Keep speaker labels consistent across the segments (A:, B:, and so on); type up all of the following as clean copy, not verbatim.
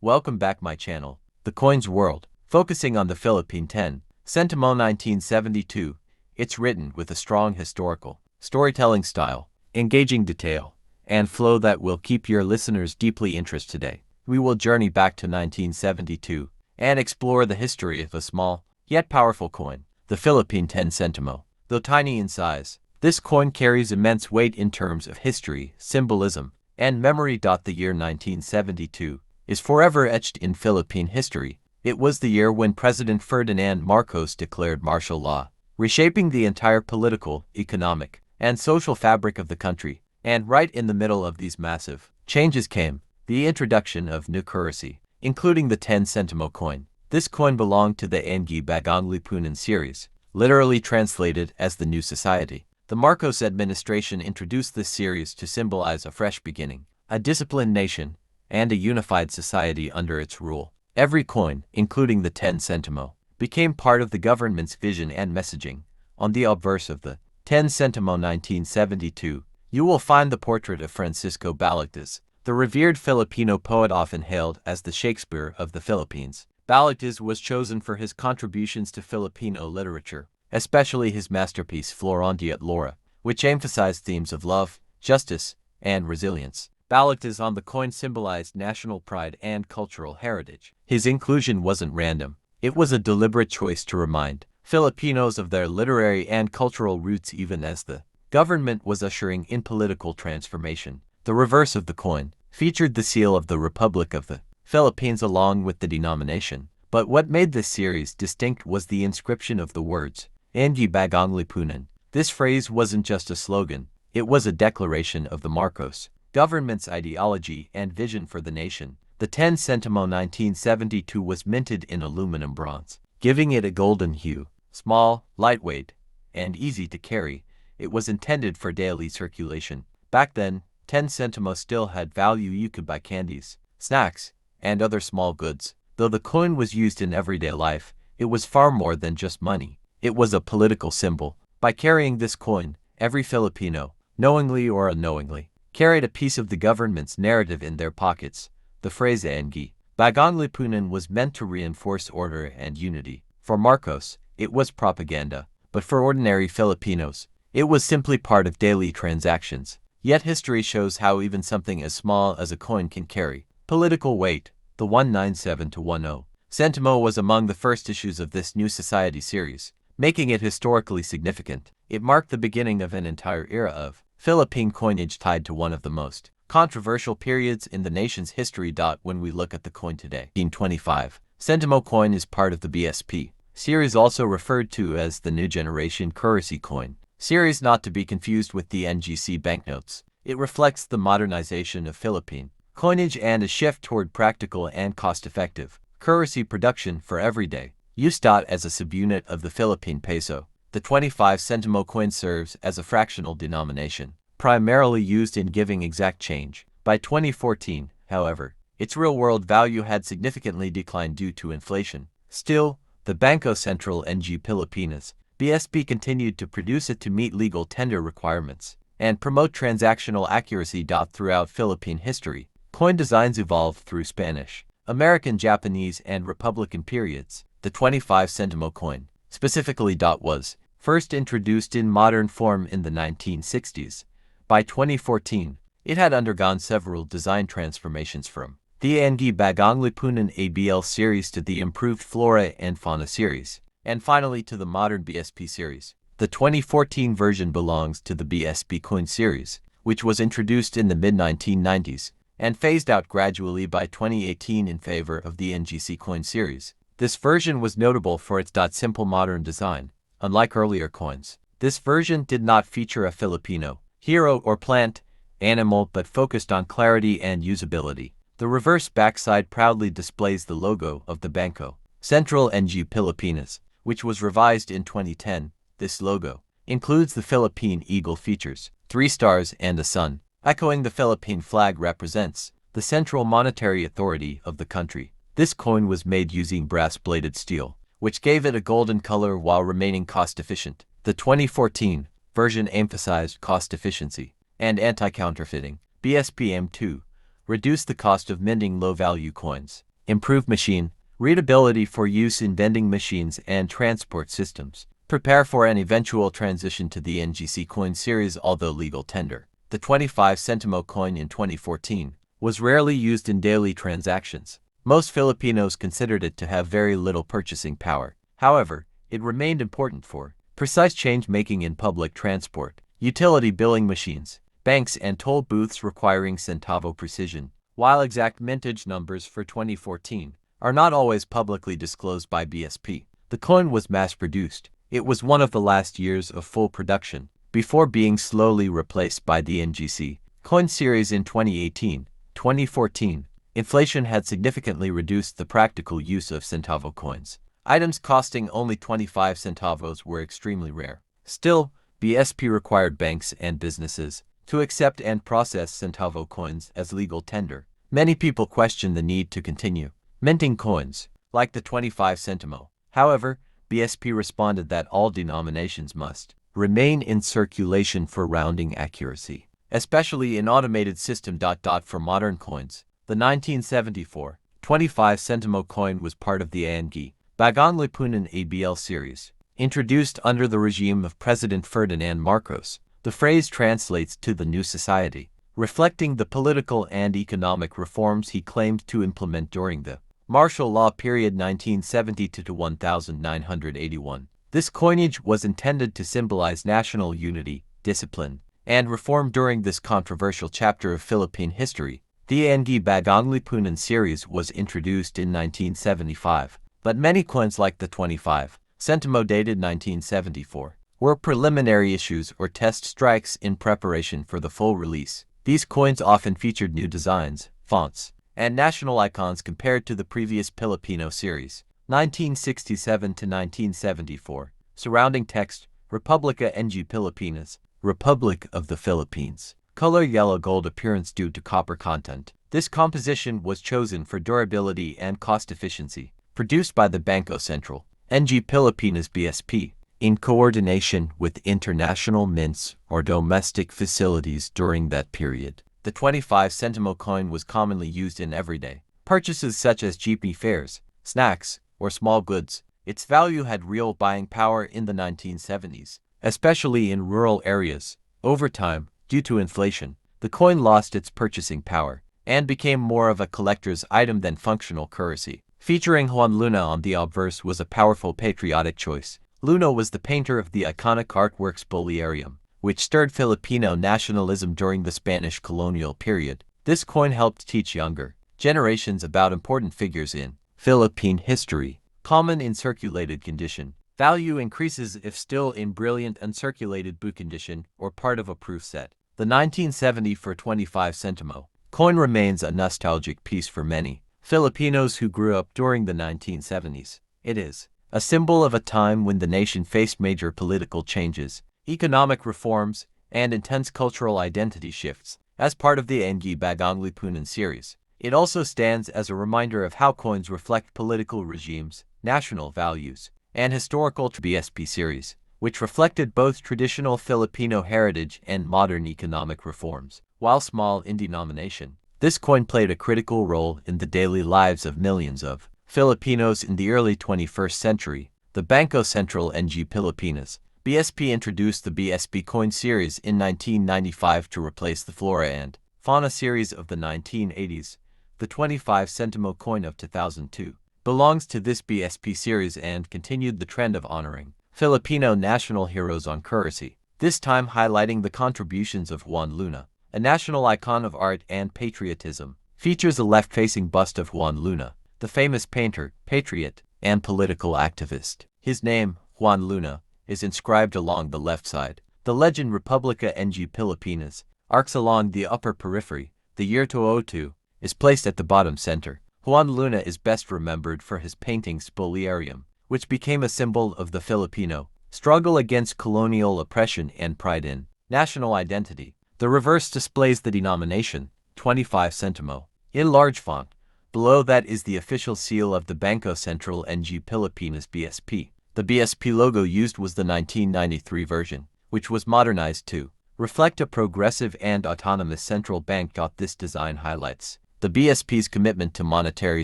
A: Welcome back my channel, The Coins World, focusing on the Philippine 10, Sentimo 1972. It's written with a strong historical, storytelling style, engaging detail, and flow that will keep your listeners deeply interested today. We will journey back to 1972 and explore the history of a small, yet powerful coin, the Philippine 10 Sentimo. Though tiny in size, this coin carries immense weight in terms of history, symbolism, and memory. The year 1972 is forever etched in Philippine history. It was the year when President Ferdinand Marcos declared martial law, reshaping the entire political, economic, and social fabric of the country. And right in the middle of these massive changes came the introduction of new currency, including the 10 Sentimo coin. This coin belonged to the Bangko Sentral series, literally translated as the New Society. The Marcos administration introduced this series to symbolize a fresh beginning, a disciplined nation, and a unified society under its rule. Every coin, including the 10 Sentimo, became part of the government's vision and messaging. On the obverse of the 10 Sentimo 1972, you will find the portrait of Francisco Baltazar, the revered Filipino poet often hailed as the Shakespeare of the Philippines. Baltazar was chosen for his contributions to Filipino literature, especially his masterpiece Flora and Fauna, which emphasized themes of love, justice, and resilience. Baltazar on the coin symbolized national pride and cultural heritage. His inclusion wasn't random. It was a deliberate choice to remind Filipinos of their literary and cultural roots even as the government was ushering in political transformation. The reverse of the coin featured the seal of the Republic of the Philippines along with the denomination. But what made this series distinct was the inscription of the words, "Ang Bagong Lipunan." This phrase wasn't just a slogan, it was a declaration of the Marcos government's ideology and vision for the nation. The 10 Sentimo 1972 was minted in aluminum bronze, giving it a golden hue. Small, lightweight, and easy to carry, it was intended for daily circulation. Back then, 10 Sentimo still had value. You could buy candies, snacks, and other small goods. Though the coin was used in everyday life, it was far more than just money. It was a political symbol. By carrying this coin, every Filipino, knowingly or unknowingly, carried a piece of the government's narrative in their pockets. The phrase "Ang Bagong Lipunan" was meant to reinforce order and unity. For Marcos, it was propaganda, but for ordinary Filipinos, it was simply part of daily transactions. Yet history shows how even something as small as a coin can carry political weight. The 197-10 Sentimo was among the first issues of this New Society series, making it historically significant. It marked the beginning of an entire era of Philippine coinage tied to one of the most controversial periods in the nation's history. When we look at the coin today, 1925, Sentimo coin is part of the BSP series, also referred to as the New Generation Currency Coin series, not to be confused with the NGC banknotes. It reflects the modernization of Philippine coinage and a shift toward practical and cost-effective currency production for everyday use. As a subunit of the Philippine peso, the 25 Sentimo coin serves as a fractional denomination, primarily used in giving exact change. By 2014, however, its real-world value had significantly declined due to inflation. Still, the Bangko Sentral and Pilipinas BSP continued to produce it to meet legal tender requirements and promote transactional accuracy. Throughout Philippine history, coin designs evolved through Spanish, American, Japanese, and Republican periods. The 25 Sentimo coin, specifically, was first introduced in modern form in the 1960s. By 2014, it had undergone several design transformations from the Ang Bagong Lipunan ABL series to the improved Flora and Fauna Series, and finally to the modern BSP series. The 2014 version belongs to the BSP Coin series, which was introduced in the mid-1990s and phased out gradually by 2018 in favor of the NGC Coin series. This version was notable for its simple modern design. Unlike earlier coins, this version did not feature a Filipino hero or plant, animal, but focused on clarity and usability. The reverse backside proudly displays the logo of the Bangko Sentral and Pilipinas, which was revised in 2010. This logo includes the Philippine eagle features 3 stars and a sun, echoing the Philippine flag represents the central monetary authority of the country. This coin was made using brass-bladed steel, which gave it a golden color while remaining cost-efficient. The 2014 version emphasized cost efficiency and anti-counterfeiting. BSP M2 reduced the cost of minting low-value coins. Improve machine readability for use in vending machines and transport systems. Prepare for an eventual transition to the NGC coin series, although legal tender. The 25 Sentimo coin in 2014 was rarely used in daily transactions. Most Filipinos considered it to have very little purchasing power. However, it remained important for precise change-making in public transport, utility billing machines, banks and toll booths requiring centavo precision. While exact mintage numbers for 2014 are not always publicly disclosed by BSP, the coin was mass-produced. It was one of the last years of full production, before being slowly replaced by the NGC coin series in 2018. 2014, inflation had significantly reduced the practical use of centavo coins. Items costing only 25 centavos were extremely rare. Still, BSP required banks and businesses to accept and process centavo coins as legal tender. Many people questioned the need to continue minting coins, like the 25 Sentimo. However, BSP responded that all denominations must remain in circulation for rounding accuracy, especially in automated system. For modern coins, the 1974 25 Sentimo coin was part of the ANG Bagong Lipunan ABL series. Introduced under the regime of President Ferdinand Marcos, the phrase translates to the new society, reflecting the political and economic reforms he claimed to implement during the martial law period 1970 to 1981. This coinage was intended to symbolize national unity, discipline, and reform during this controversial chapter of Philippine history. The ANG Bagong Lipunan series was introduced in 1975, but many coins like the 25 Sentimo dated 1974 were preliminary issues or test strikes in preparation for the full release. These coins often featured new designs, fonts, and national icons compared to the previous Pilipino series, 1967 to 1974, surrounding text, Republica ng Pilipinas, Republic of the Philippines. Color yellow-gold appearance due to copper content. This composition was chosen for durability and cost efficiency. Produced by the Bangko Sentral, ng Pilipinas BSP, in coordination with international mints or domestic facilities during that period. The 25 Sentimo coin was commonly used in everyday purchases such as jeepney fares, snacks, or small goods. Its value had real buying power in the 1970s, especially in rural areas. Over time, due to inflation, the coin lost its purchasing power and became more of a collector's item than functional currency. Featuring Juan Luna on the obverse was a powerful patriotic choice. Luna was the painter of the iconic artworks Bolerium, which stirred Filipino nationalism during the Spanish colonial period. This coin helped teach younger generations about important figures in Philippine history. Common in circulated condition. Value increases if still in brilliant uncirculated book condition or part of a proof set. The 1970 for 25 Sentimo coin remains a nostalgic piece for many Filipinos who grew up during the 1970s. It is a symbol of a time when the nation faced major political changes, economic reforms, and intense cultural identity shifts. As part of the ANG Bagong Lipunan series, it also stands as a reminder of how coins reflect political regimes, national values, and historical BSP series, which reflected both traditional Filipino heritage and modern economic reforms. While small in denomination, this coin played a critical role in the daily lives of millions of Filipinos in the early 21st century. The Bangko Sentral ng Pilipinas BSP introduced the BSP Coin series in 1995 to replace the Flora and Fauna Series of the 1980s. The 25 Sentimo coin of 2002 belongs to this BSP series and continued the trend of honoring Filipino national heroes on currency, this time highlighting the contributions of Juan Luna, a national icon of art and patriotism. Features a left-facing bust of Juan Luna, the famous painter, patriot, and political activist. His name, Juan Luna, is inscribed along the left side. The legend Republica ng Pilipinas arcs along the upper periphery. The year 2002 is placed at the bottom center. Juan Luna is best remembered for his paintings Bolerium, which became a symbol of the Filipino struggle against colonial oppression and pride in national identity. The reverse displays the denomination, 25 Sentimo, in large font. Below that is the official seal of the Bangko Sentral ng Pilipinas BSP. The BSP logo used was the 1993 version, which was modernized to reflect a progressive and autonomous central bank. This design highlights the BSP's commitment to monetary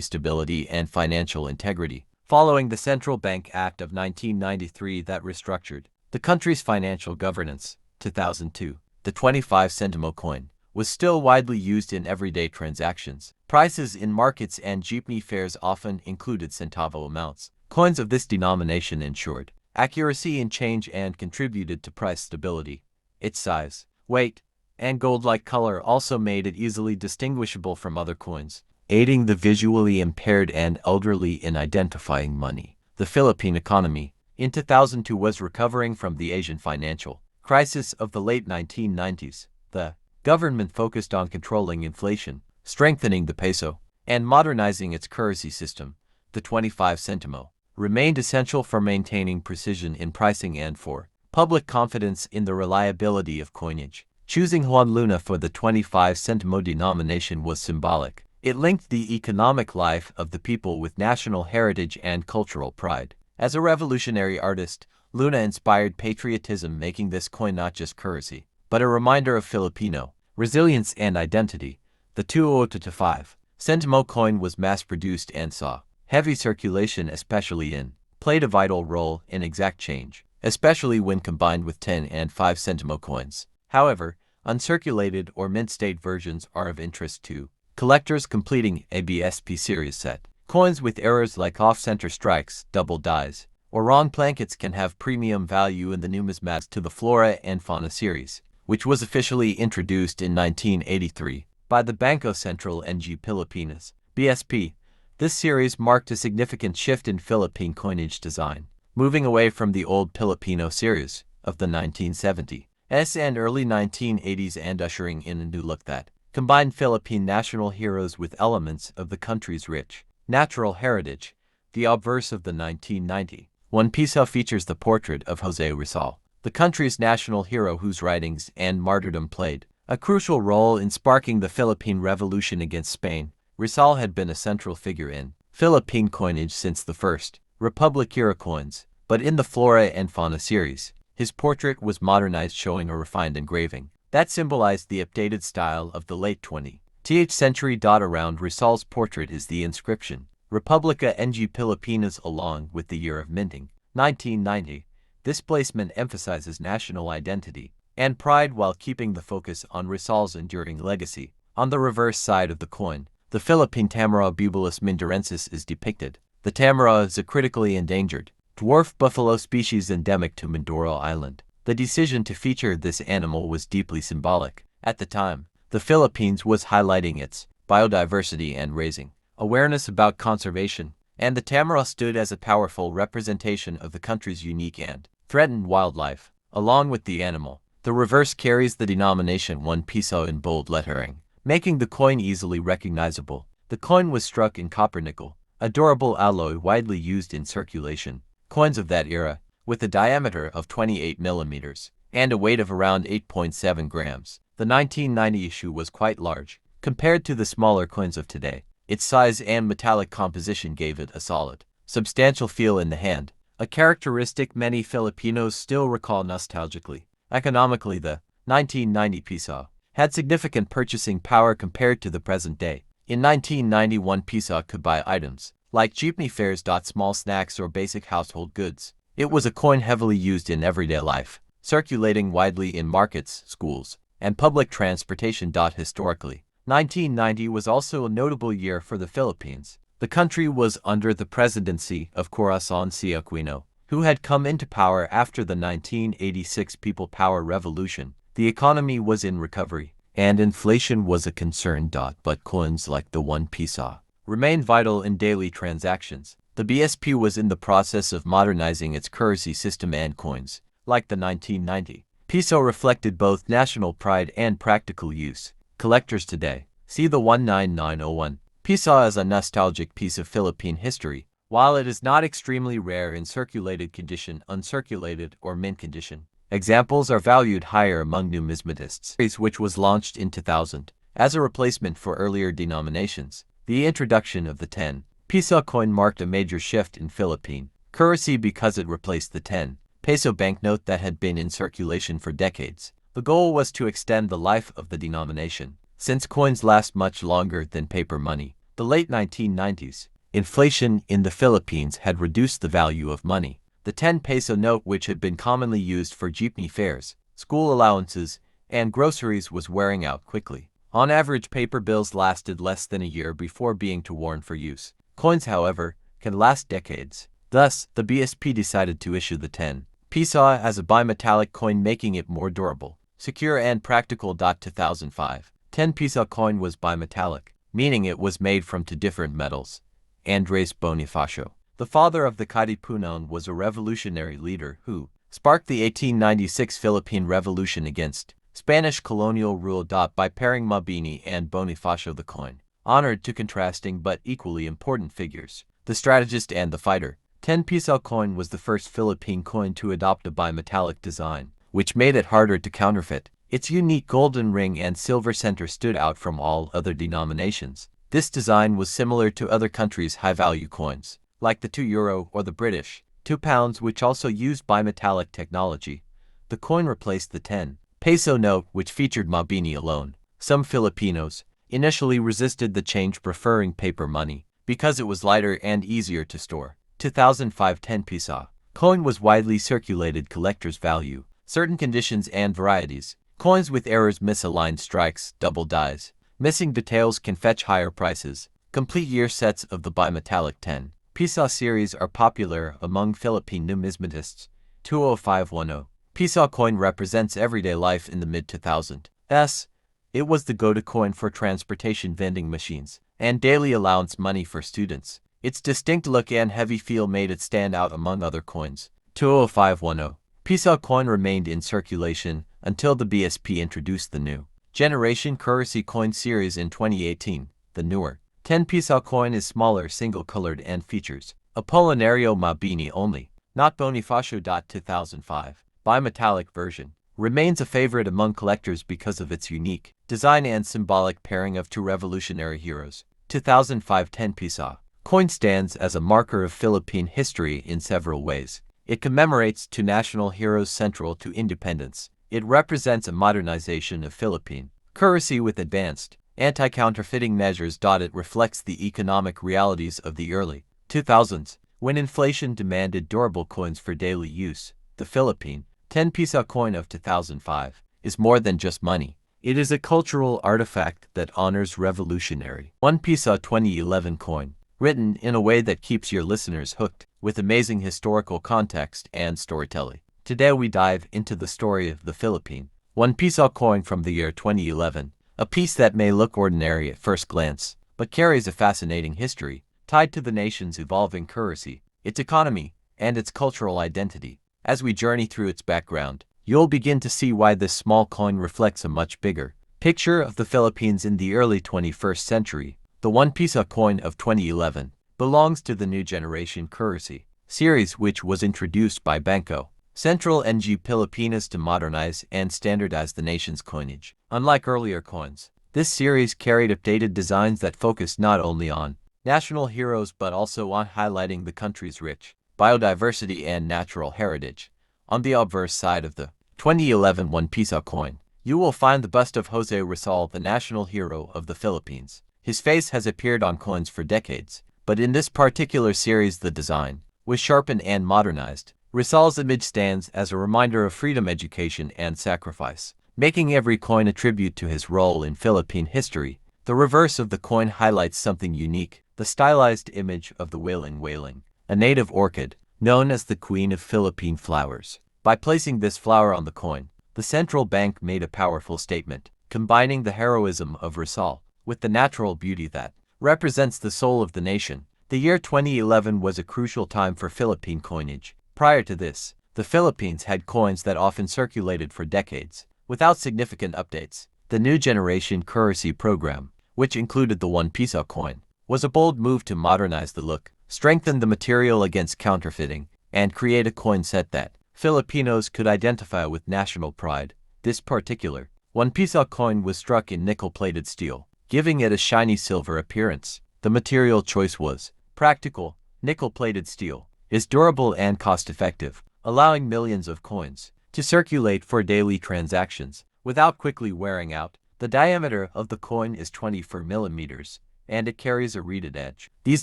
A: stability and financial integrity. Following the Central Bank Act of 1993 that restructured the country's financial governance, 2002, the 25 Sentimo coin was still widely used in everyday transactions. Prices in markets and jeepney fares often included centavo amounts. Coins of this denomination ensured accuracy in change and contributed to price stability. Its size, weight, and gold-like color also made it easily distinguishable from other coins, aiding the visually impaired and elderly in identifying money. The Philippine economy, in 2002, was recovering from the Asian financial crisis of the late 1990s. The government focused on controlling inflation, strengthening the peso, and modernizing its currency system. The 25 Sentimo remained essential for maintaining precision in pricing and for public confidence in the reliability of coinage. Choosing Juan Luna for the 25 Sentimo denomination was symbolic. It linked the economic life of the people with national heritage and cultural pride. As a revolutionary artist, Luna inspired patriotism, making this coin not just currency, but a reminder of Filipino resilience and identity. The 2025 Sentimo coin was mass-produced and saw heavy circulation, especially played a vital role in exact change, especially when combined with 10 and 5 Sentimo coins. However, uncirculated or mint-state versions are of interest to collectors completing a BSP series set. Coins with errors like off-center strikes, double dies, or wrong plankets can have premium value in the numismatics to the Flora and Fauna Series, which was officially introduced in 1983 by the Bangko Sentral and Pilipinas BSP. This series marked a significant shift in Philippine coinage design, moving away from the old Pilipino series of the 1970s and early 1980s and ushering in a new look that combined Philippine national heroes with elements of the country's rich natural heritage. The obverse of the 1991 Piso features the portrait of Jose Rizal, the country's national hero whose writings and martyrdom played a crucial role in sparking the Philippine Revolution against Spain. Rizal had been a central figure in Philippine coinage since the first Republic-era coins, but in the Flora and Fauna series, his portrait was modernized, showing a refined engraving that symbolized the updated style of the late 20th century. Around Rizal's portrait is the inscription, Republica ng Pilipinas, along with the year of minting, 1990. This placement emphasizes national identity and pride while keeping the focus on Rizal's enduring legacy. On the reverse side of the coin, the Philippine Tamaraw bubulus mindorensis is depicted. The tamaraw is a critically endangered dwarf buffalo species endemic to Mindoro Island. The decision to feature this animal was deeply symbolic. At the time, the Philippines was highlighting its biodiversity and raising awareness about conservation, and the tamaraw stood as a powerful representation of the country's unique and threatened wildlife. Along with the animal, the reverse carries the denomination 1 piso in bold lettering, making the coin easily recognizable. The coin was struck in copper nickel, a durable alloy widely used in circulation. Coins of that era, with a diameter of 28 millimeters and a weight of around 8.7 grams. The 1990 issue was quite large compared to the smaller coins of today. Its size and metallic composition gave it a solid, substantial feel in the hand, a characteristic many Filipinos still recall nostalgically. Economically, the 1990 piso had significant purchasing power compared to the present day. In 1991, piso could buy items like jeepney fares, small snacks, or basic household goods. It was a coin heavily used in everyday life, circulating widely in markets, schools, and public transportation. Historically, 1990 was also a notable year for the Philippines. The country was under the presidency of Corazon C. Aquino, who had come into power after the 1986 People Power Revolution. The economy was in recovery, and inflation was a concern. But coins like the 1 piso remained vital in daily transactions. The BSP was in the process of modernizing its currency system, and coins, like the 1990 piso, reflected both national pride and practical use. Collectors today see the 19901 piso as a nostalgic piece of Philippine history. While it is not extremely rare in circulated condition, uncirculated, or mint condition, examples are valued higher among numismatists, which was launched in 2000 as a replacement for earlier denominations. The introduction of the 10 piso coin marked a major shift in Philippine currency because it replaced the 10 peso banknote that had been in circulation for decades. The goal was to extend the life of the denomination, since coins last much longer than paper money. The late 1990s, inflation in the Philippines had reduced the value of money. The 10 peso note, which had been commonly used for jeepney fares, school allowances, and groceries, was wearing out quickly. On average, paper bills lasted less than a year before being too worn for use. Coins, however, can last decades. Thus, the BSP decided to issue the 10 peso as a bimetallic coin, making it more durable, secure, and practical. 2005, 10 peso coin was bimetallic, meaning it was made from two different metals. Andres Bonifacio, the father of the Katipunan, was a revolutionary leader who sparked the 1896 Philippine Revolution against Spanish colonial rule. By pairing Mabini and Bonifacio, the coin honored two contrasting but equally important figures, the strategist and the fighter. 10 peso coin was the first Philippine coin to adopt a bimetallic design, which made it harder to counterfeit. Its unique golden ring and silver center stood out from all other denominations. This design was similar to other countries' high-value coins, like the €2 or the British £2, which also used bimetallic technology. The coin replaced the 10 peso note, which featured Mabini alone. Some Filipinos initially resisted the change, preferring paper money because it was lighter and easier to store. 2005, 10 peso coin was widely circulated collector's value. Certain conditions and varieties. Coins with errors, misaligned strikes, double dies, missing details can fetch higher prices. Complete year sets of the bimetallic 10 peso series are popular among Philippine numismatists. 20510 peso coin represents everyday life in the mid-2000s. It was the go-to coin for transportation, vending machines, and daily allowance money for students. Its distinct look and heavy feel made it stand out among other coins. 20510 peso coin remained in circulation until the BSP introduced the new generation currency coin series in 2018. The newer 10 peso coin is smaller, single-colored, and features Apolinario Mabini only, not Bonifacio. 2005 bimetallic version remains a favorite among collectors because of its unique design and symbolic pairing of two revolutionary heroes. 2005 10 peso coin stands as a marker of Philippine history in several ways. It commemorates two national heroes central to independence. It represents a modernization of Philippine currency with advanced anti-counterfeiting measures. It reflects the economic realities of the early 2000s, when inflation demanded durable coins for daily use. The Philippine 10 peso coin of 2005 is more than just money. It is a cultural artifact that honors revolutionary 1 peso 2011 coin, written in a way that keeps your listeners hooked, with amazing historical context and storytelling. Today we dive into the story of the Philippine 1 peso coin from the year 2011, a piece that may look ordinary at first glance, but carries a fascinating history tied to the nation's evolving currency, its economy, and its cultural identity. As we journey through its background, you'll begin to see why this small coin reflects a much bigger picture of the Philippines in the early 21st century. The 1 peso coin of 2011 belongs to the new generation currency series, which was introduced by Bangko Sentral and Pilipinas to modernize and standardize the nation's coinage. Unlike earlier coins, this series carried updated designs that focused not only on national heroes but also on highlighting the country's rich biodiversity and natural heritage. On the obverse side of the 2011 1 peso coin, you will find the bust of Jose Rizal, the national hero of the Philippines. His face has appeared on coins for decades, but in this particular series the design was sharpened and modernized. Rizal's image stands as a reminder of freedom, education, and sacrifice, making every coin a tribute to his role in Philippine history. The reverse of the coin highlights something unique, the stylized image of the wailing, a native orchid, known as the Queen of Philippine Flowers. By placing this flower on the coin, the central bank made a powerful statement, combining the heroism of Rizal with the natural beauty that represents the soul of the nation. The year 2011 was a crucial time for Philippine coinage. Prior to this, the Philippines had coins that often circulated for decades, without significant updates. The new generation currency program, which included the 1 peso coin, was a bold move to modernize the look, strengthen the material against counterfeiting, and create a coin set that Filipinos could identify with national pride. This particular 1 peso coin was struck in nickel-plated steel, giving it a shiny silver appearance. The material choice was practical. Nickel-plated steel is durable and cost-effective, allowing millions of coins to circulate for daily transactions without quickly wearing out. The diameter of the coin is 24 millimeters, and it carries a reeded edge. These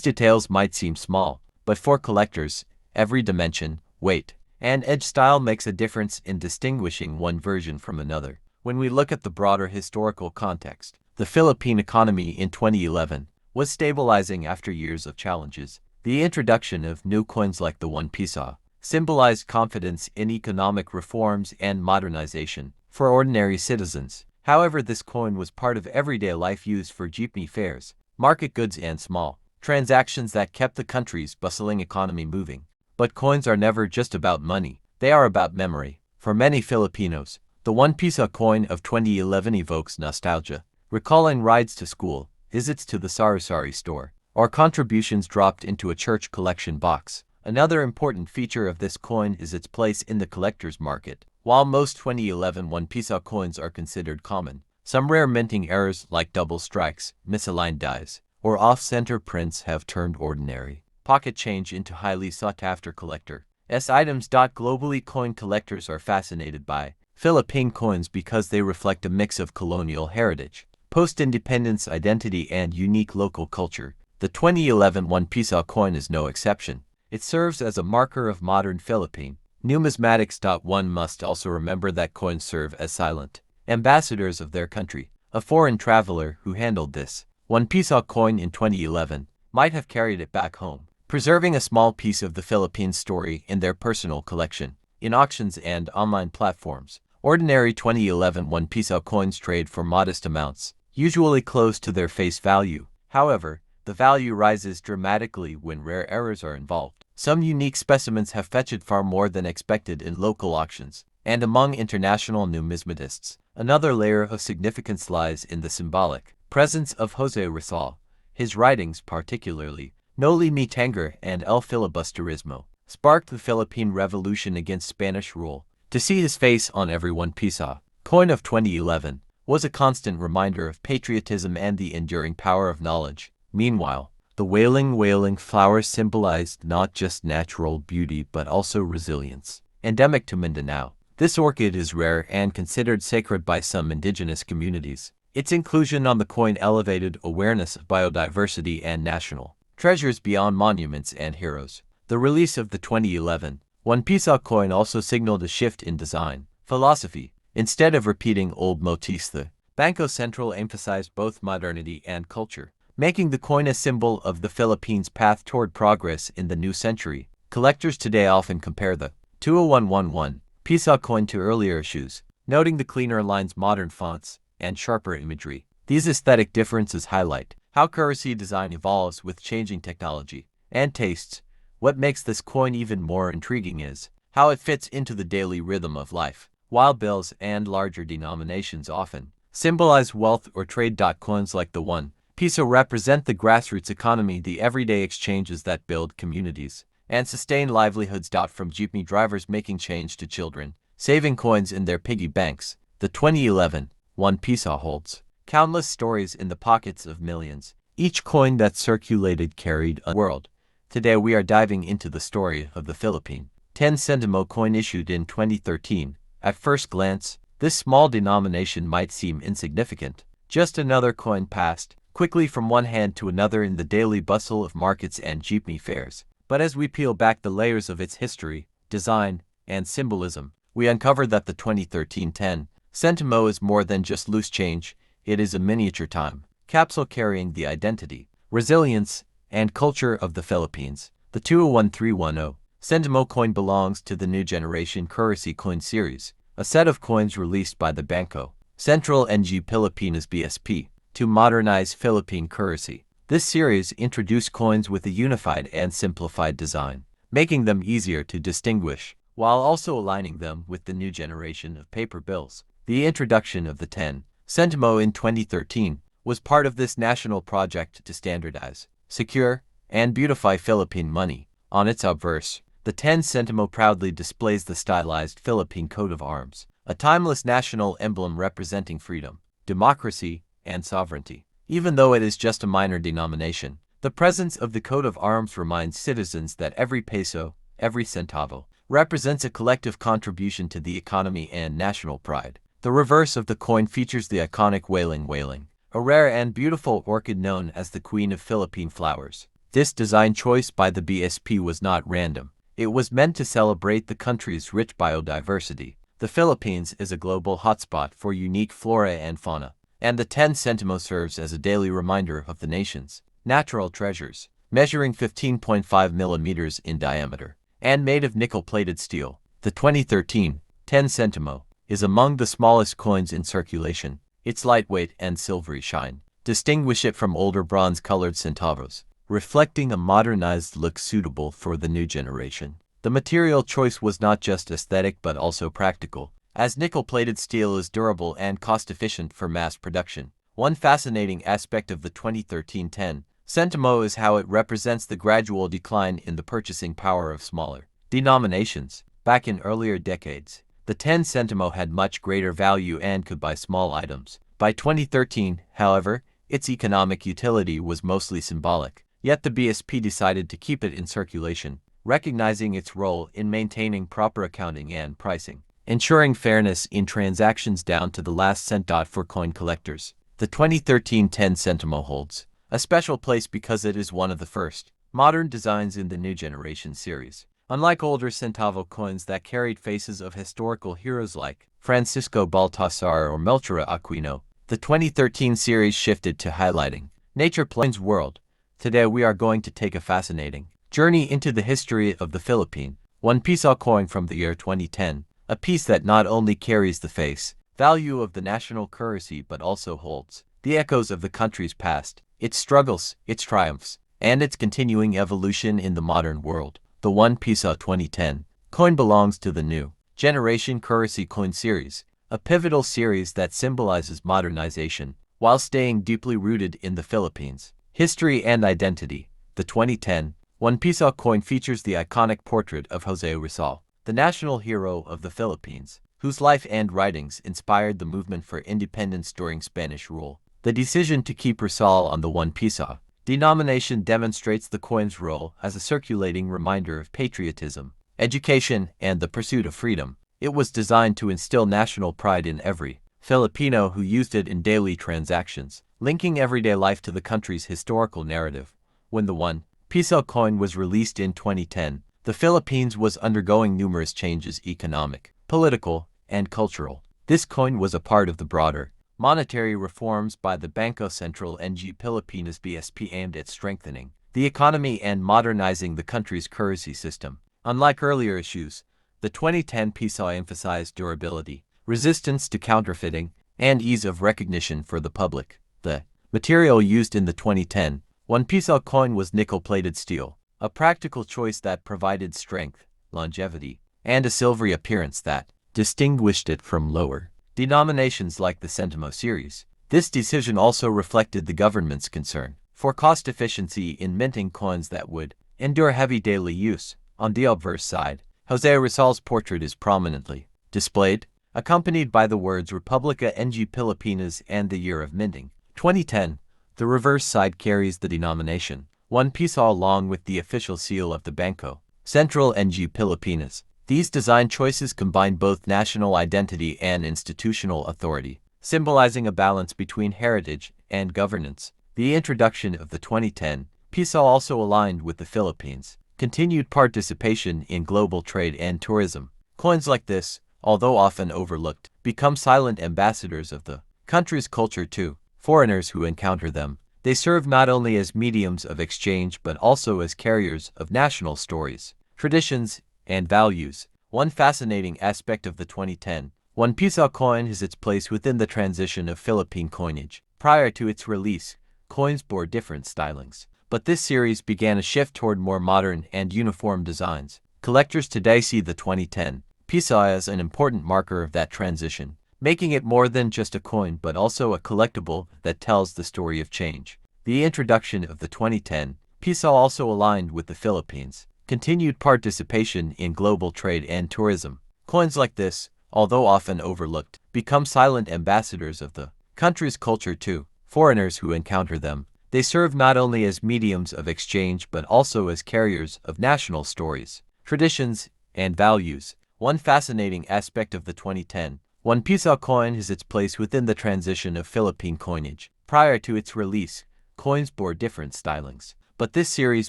A: details might seem small, but for collectors, every dimension, weight, and edge style makes a difference in distinguishing one version from another. When we look at the broader historical context, the Philippine economy in 2011 was stabilizing after years of challenges. The introduction of new coins like the 1 piso symbolized confidence in economic reforms and modernization for ordinary citizens. However, this coin was part of everyday life used for jeepney fares, market goods and small transactions that kept the country's bustling economy moving. But coins are never just about money, they are about memory. For many Filipinos, the 1 piso coin of 2011 evokes nostalgia, recalling rides to school, visits to the sari-sari store, or contributions dropped into a church collection box. Another important feature of this coin is its place in the collector's market. While most 2011 1 piso coins are considered common, some rare minting errors like double strikes, misaligned dies, or off-center prints have turned ordinary pocket change into highly sought-after collector items. Globally, coin collectors are fascinated by Philippine coins because they reflect a mix of colonial heritage, post-independence identity, and unique local culture. The 2011 1 piso coin is no exception. It serves as a marker of modern Philippine numismatics. One must also remember that coins serve as silent ambassadors of their country. A foreign traveler who handled this 1 piso coin in 2011 might have carried it back home, preserving a small piece of the Philippine story in their personal collection. In auctions and online platforms, ordinary 2011 1 piso coins trade for modest amounts, usually close to their face value. However, the value rises dramatically when rare errors are involved. Some unique specimens have fetched far more than expected in local auctions and among international numismatists. Another layer of significance lies in the symbolic presence of José Rizal. His writings, particularly Noli Me Tangere and El Filibusterismo, sparked the Philippine Revolution against Spanish rule. To see his face on every 1 piso coin of 2011 was a constant reminder of patriotism and the enduring power of knowledge. Meanwhile, the wailing flower symbolized not just natural beauty but also resilience. Endemic to Mindanao, this orchid is rare and considered sacred by some indigenous communities. Its inclusion on the coin elevated awareness of biodiversity and national treasures beyond monuments and heroes. The release of the 2011 1 piso coin also signaled a shift in design philosophy. Instead of repeating old motifs, the Bangko Sentral emphasized both modernity and culture, making the coin a symbol of the Philippines' path toward progress in the new century. Collectors today often compare the 20111 piso coin to earlier issues, noting the cleaner lines, modern fonts, and sharper imagery. These aesthetic differences highlight how currency design evolves with changing technology and tastes. What makes this coin even more intriguing is how it fits into the daily rhythm of life. While bills and larger denominations often symbolize wealth or trade, coins like the 1 piso represent the grassroots economy, the everyday exchanges that build communities and sustain livelihoods. From jeepney drivers making change to children saving coins in their piggy banks, the 2011 1 piso holds countless stories in the pockets of millions. Each coin that circulated carried a world. Today we are diving into the story of the Philippine 10 Sentimo coin issued in 2013. At first glance, this small denomination might seem insignificant, just another coin passed quickly from one hand to another in the daily bustle of markets and jeepney fares. But as we peel back the layers of its history, design, and symbolism, we uncover that the 2013 10 Sentimo is more than just loose change. It is a miniature time capsule carrying the identity, resilience, and culture of the Philippines. The 201310 Sentimo coin belongs to the new generation Currency Coin Series, a set of coins released by the Bangko Sentral and Pilipinas BSP to modernize Philippine currency. This series introduced coins with a unified and simplified design, making them easier to distinguish, while also aligning them with the new generation of paper bills. The introduction of the 10 Sentimo in 2013 was part of this national project to standardize, secure, and beautify Philippine money. On its obverse, the 10 Sentimo proudly displays the stylized Philippine coat of arms, a timeless national emblem representing freedom, democracy, and sovereignty. Even though it is just a minor denomination, the presence of the coat of arms reminds citizens that every peso, every centavo, represents a collective contribution to the economy and national pride. The reverse of the coin features the iconic wailing, a rare and beautiful orchid known as the Queen of Philippine flowers. This design choice by the BSP was not random. It was meant to celebrate the country's rich biodiversity. The Philippines is a global hotspot for unique flora and fauna, and the 10 Sentimo serves as a daily reminder of the nation's natural treasures. Measuring 15.5 millimeters in diameter and made of nickel-plated steel, the 2013 10 Sentimo is among the smallest coins in circulation. Its lightweight and silvery shine distinguish it from older bronze-colored centavos, reflecting a modernized look suitable for the new generation. The material choice was not just aesthetic but also practical, as nickel-plated steel is durable and cost-efficient for mass production. One fascinating aspect of the 2013 10 Sentimo is how it represents the gradual decline in the purchasing power of smaller denominations. Back in earlier decades, the 10 Sentimo had much greater value and could buy small items. By 2013, however, its economic utility was mostly symbolic, yet the BSP decided to keep it in circulation, recognizing its role in maintaining proper accounting and pricing, ensuring fairness in transactions down to the last cent. For coin collectors, the 2013 10 Sentimo holds a special place because it is one of the first modern designs in the new generation series. Unlike older centavo coins that carried faces of historical heroes like Francisco Baltazar or Melchora Aquino, the 2013 series shifted to highlighting nature plains world. Today we are going to take a fascinating journey into the history of the Philippine. One Piso coin from the year 2010, a piece that not only carries the face value of the national currency but also holds the echoes of the country's past, its struggles, its triumphs, and its continuing evolution in the modern world. The 1 Piso 2010 coin belongs to the new generation currency coin series, a pivotal series that symbolizes modernization while staying deeply rooted in the Philippines' history and identity. The 2010 1 Piso coin features the iconic portrait of Jose Rizal, the national hero of the Philippines, whose life and writings inspired the movement for independence during Spanish rule. The decision to keep Rizal on the 1 Piso denomination demonstrates the coin's role as a circulating reminder of patriotism, education, and the pursuit of freedom. It was designed to instill national pride in every Filipino who used it in daily transactions, linking everyday life to the country's historical narrative. When the 1 Piso coin was released in 2010, the Philippines was undergoing numerous changes: economic, political, and cultural. This coin was a part of the broader monetary reforms by the Bangko Sentral and Pilipinas BSP aimed at strengthening the economy and modernizing the country's currency system. Unlike earlier issues, the 2010 Piso emphasized durability, resistance to counterfeiting, and ease of recognition for the public. The material used in the 2010 1 Piso coin was nickel-plated steel, a practical choice that provided strength, longevity, and a silvery appearance that distinguished it from lower denominations like the Sentimo series. This decision also reflected the government's concern for cost efficiency in minting coins that would endure heavy daily use. On the obverse side, Jose Rizal's portrait is prominently displayed, accompanied by the words Republica ng Pilipinas and the year of minting, 2010. The reverse side carries the denomination 1 Piso along with the official seal of the Bangko Sentral ng Pilipinas. These design choices combine both national identity and institutional authority, symbolizing a balance between heritage and governance. The introduction of the 2010 Piso also aligned with the Philippines' continued participation in global trade and tourism. Coins like this, although often overlooked, become silent ambassadors of the country's culture to foreigners who encounter them. They serve not only as mediums of exchange but also as carriers of national stories, traditions, and values. One fascinating aspect of the 2010 1 Piso coin is its place within the transition of Philippine coinage. Prior to its release, coins bore different stylings, but this series began a shift toward more modern and uniform designs. Collectors today see the 2010 Piso as an important marker of that transition, making it more than just a coin but also a collectible that tells the story of change. The introduction of the 2010 Piso also aligned with the Philippines' continued participation in global trade and tourism. Coins like this, although often overlooked, become silent ambassadors of the country's culture to foreigners who encounter them. They serve not only as mediums of exchange but also as carriers of national stories, traditions, and values. One fascinating aspect of the 2010 One Piso coin has its place within the transition of Philippine coinage. Prior to its release, coins bore different stylings, but this series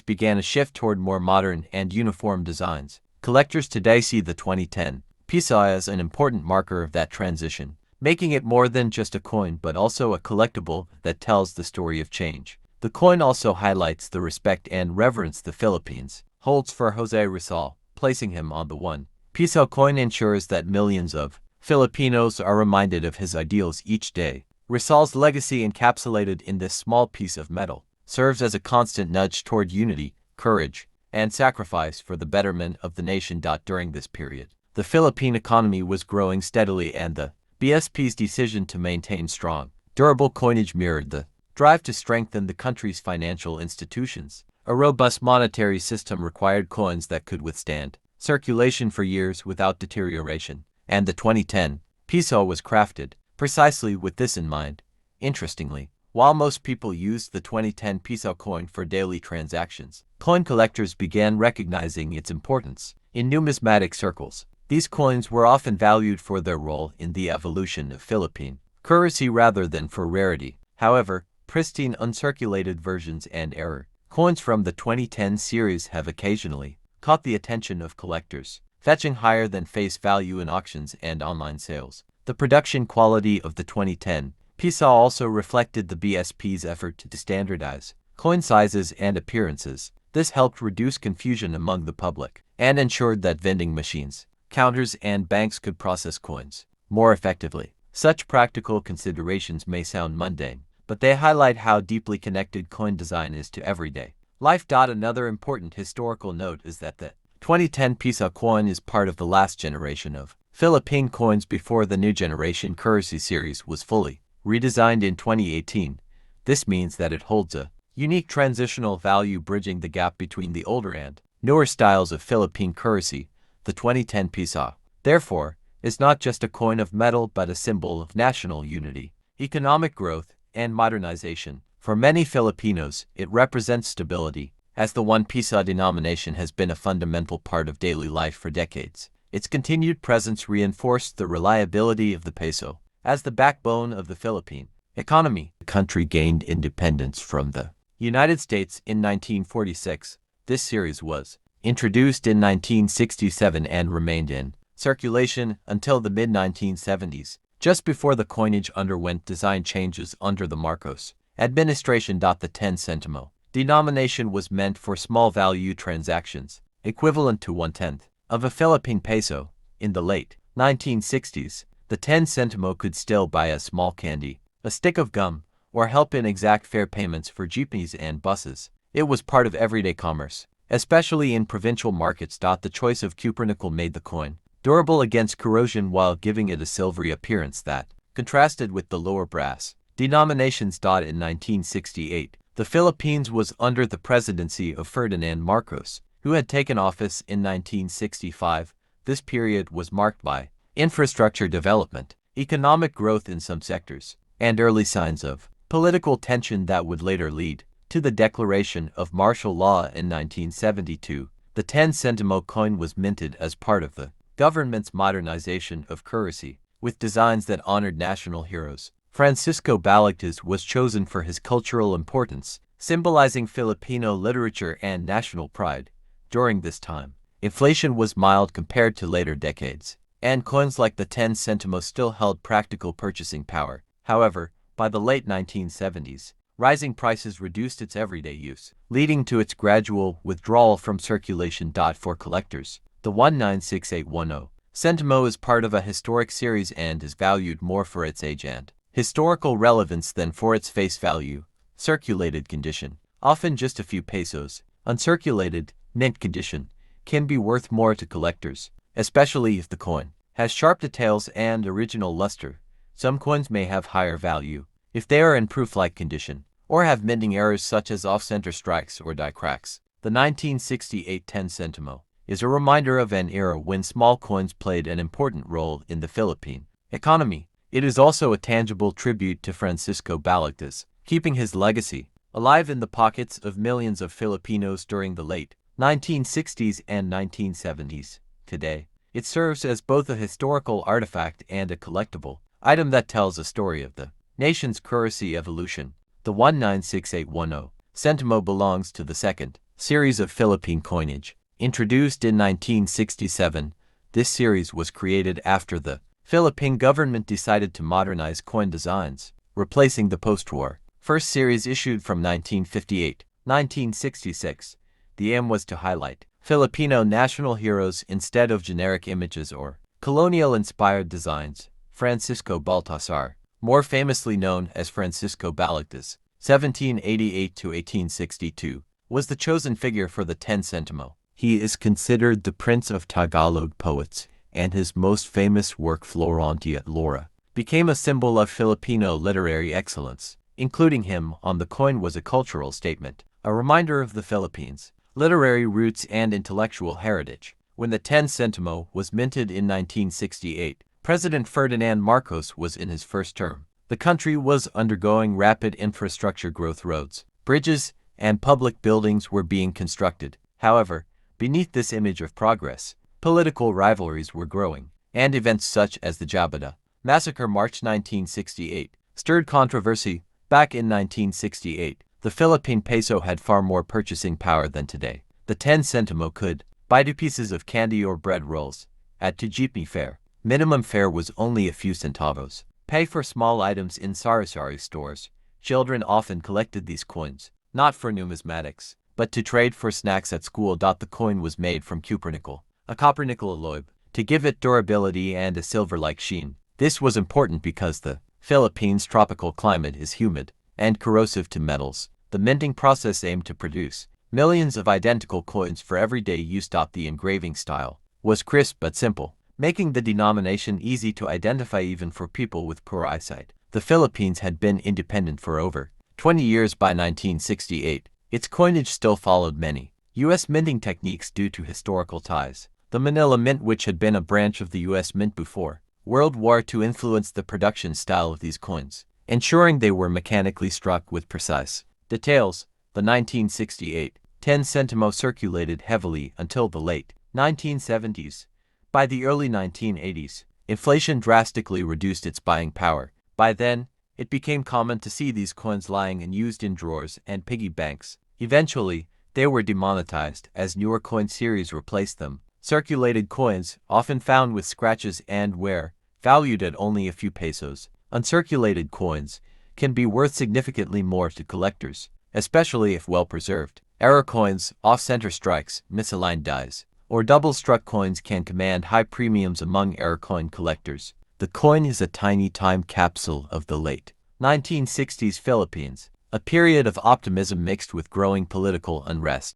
A: began a shift toward more modern and uniform designs. Collectors today see the 2010 Piso as an important marker of that transition, making it more than just a coin but also a collectible that tells the story of change. The coin also highlights the respect and reverence the Philippines holds for Jose Rizal, placing him on the 1 Piso coin ensures that millions of Filipinos are reminded of his ideals each day. Rizal's legacy, encapsulated in this small piece of metal, serves as a constant nudge toward unity, courage, and sacrifice for the betterment of the nation. During this period, the Philippine economy was growing steadily, and the BSP's decision to maintain strong, durable coinage mirrored the drive to strengthen the country's financial institutions. A robust monetary system required coins that could withstand circulation for years without deterioration, and the 2010 Piso was crafted precisely with this in mind. Interestingly, while most people used the 2010 Piso coin for daily transactions, coin collectors began recognizing its importance. In numismatic circles, these coins were often valued for their role in the evolution of Philippine currency rather than for rarity. However, pristine uncirculated versions and error coins from the 2010 series have occasionally caught the attention of collectors, fetching higher than face value in auctions and online sales. The production quality of the 2010 Piso also reflected the BSP's effort to standardize coin sizes and appearances. This helped reduce confusion among the public and ensured that vending machines, counters, and banks could process coins more effectively. Such practical considerations may sound mundane, but they highlight how deeply connected coin design is to everyday life. Another important historical note is that the 2010 Piso coin is part of the last generation of Philippine coins before the new generation currency series was fully redesigned in 2018. This means that it holds a unique transitional value, bridging the gap between the older and newer styles of Philippine currency. The 2010 Piso, therefore, is not just a coin of metal but a symbol of national unity, economic growth, and modernization. For many Filipinos, it represents stability, as the 1 Piso denomination has been a fundamental part of daily life for decades. Its continued presence reinforced the reliability of the peso as the backbone of the Philippine economy. The country gained independence from the United States in 1946. This series was introduced in 1967 and remained in circulation until the mid-1970s, just before the coinage underwent design changes under the Marcos administration. The 10 Sentimo denomination was meant for small value transactions, equivalent to 1/10 of a Philippine peso. In the late 1960s, the 10 Sentimo could still buy a small candy, a stick of gum, or help in exact fare payments for jeepneys and buses. It was part of everyday commerce, especially in provincial markets. The choice of cupronickel made the coin durable against corrosion while giving it a silvery appearance that contrasted with the lower brass denominations. In 1968, the Philippines was under the presidency of Ferdinand Marcos, who had taken office in 1965. This period was marked by infrastructure development, economic growth in some sectors, and early signs of political tension that would later lead to the declaration of martial law in 1972. The 10 Sentimo coin was minted as part of the government's modernization of currency, with designs that honored national heroes. Francisco Baltazar was chosen for his cultural importance, symbolizing Filipino literature and national pride. During this time, inflation was mild compared to later decades, and coins like the 10 Sentimo still held practical purchasing power. However, by the late 1970s, rising prices reduced its everyday use, leading to its gradual withdrawal from circulation. For collectors, the 196810 Sentimo is part of a historic series and is valued more for its age and historical relevance than for its face value. Circulated condition, often just a few pesos. Uncirculated, mint condition, can be worth more to collectors, especially if the coin has sharp details and original luster. Some coins may have higher value if they are in proof-like condition, or have minting errors such as off-center strikes or die cracks. The 1968 10 Sentimo is a reminder of an era when small coins played an important role in the Philippine economy. It is also a tangible tribute to Francisco Baltazar, keeping his legacy alive in the pockets of millions of Filipinos during the late 1960s and 1970s. Today, It serves as both a historical artifact and a collectible item that tells a story of the nation's currency evolution. The 196810 Sentimo belongs to the second series of Philippine coinage. Introduced in 1967, this series was created after the Philippine government decided to modernize coin designs, replacing the post-war first series issued from 1958-1966. The aim was to highlight Filipino national heroes instead of generic images or colonial-inspired designs. Francisco Baltazar, more famously known as Francisco Baltazar, 1788-1862, was the chosen figure for the 10 Sentimo. He is considered the prince of Tagalog poets, and his most famous work, Flora and Fauna, became a symbol of Filipino literary excellence. Including him on the coin was a cultural statement, a reminder of the Philippines' literary roots and intellectual heritage. When the 10 Sentimo was minted in 1968, President Ferdinand Marcos was in his first term. The country was undergoing rapid infrastructure growth. Roads, bridges, and public buildings were being constructed. However, beneath this image of progress, political rivalries were growing, and events such as the Jabata Massacre March 1968 stirred controversy. Back in 1968, the Philippine peso had far more purchasing power than today. The 10 Sentimo could buy 2 pieces of candy or bread rolls at 2 jeepney fare. Minimum fare was only a few centavos. Pay for small items in sari-sari stores. Children often collected these coins, not for numismatics, but to trade for snacks at school. The coin was made from cupronickel, a copper-nickel alloy, to give it durability and a silver-like sheen. This was important because the Philippines' tropical climate is humid and corrosive to metals. The minting process aimed to produce millions of identical coins for everyday use. The engraving style was crisp but simple, making the denomination easy to identify even for people with poor eyesight. The Philippines had been independent for over 20 years by 1968. Its coinage still followed many U.S. minting techniques due to historical ties. The Manila Mint, which had been a branch of the U.S. Mint before World War II, influenced the production style of these coins, ensuring they were mechanically struck with precise details. The 1968 10 Sentimo circulated heavily until the late 1970s. By the early 1980s, inflation drastically reduced its buying power. By then, it became common to see these coins lying unused in drawers and piggy banks. Eventually, they were demonetized as newer coin series replaced them. Circulated coins, often found with scratches and wear, valued at only a few pesos. Uncirculated coins can be worth significantly more to collectors, especially if well preserved. Error coins, off-center strikes, misaligned dies, or double-struck coins can command high premiums among error coin collectors. The coin is a tiny time capsule of the late 1960s Philippines, a period of optimism mixed with growing political unrest.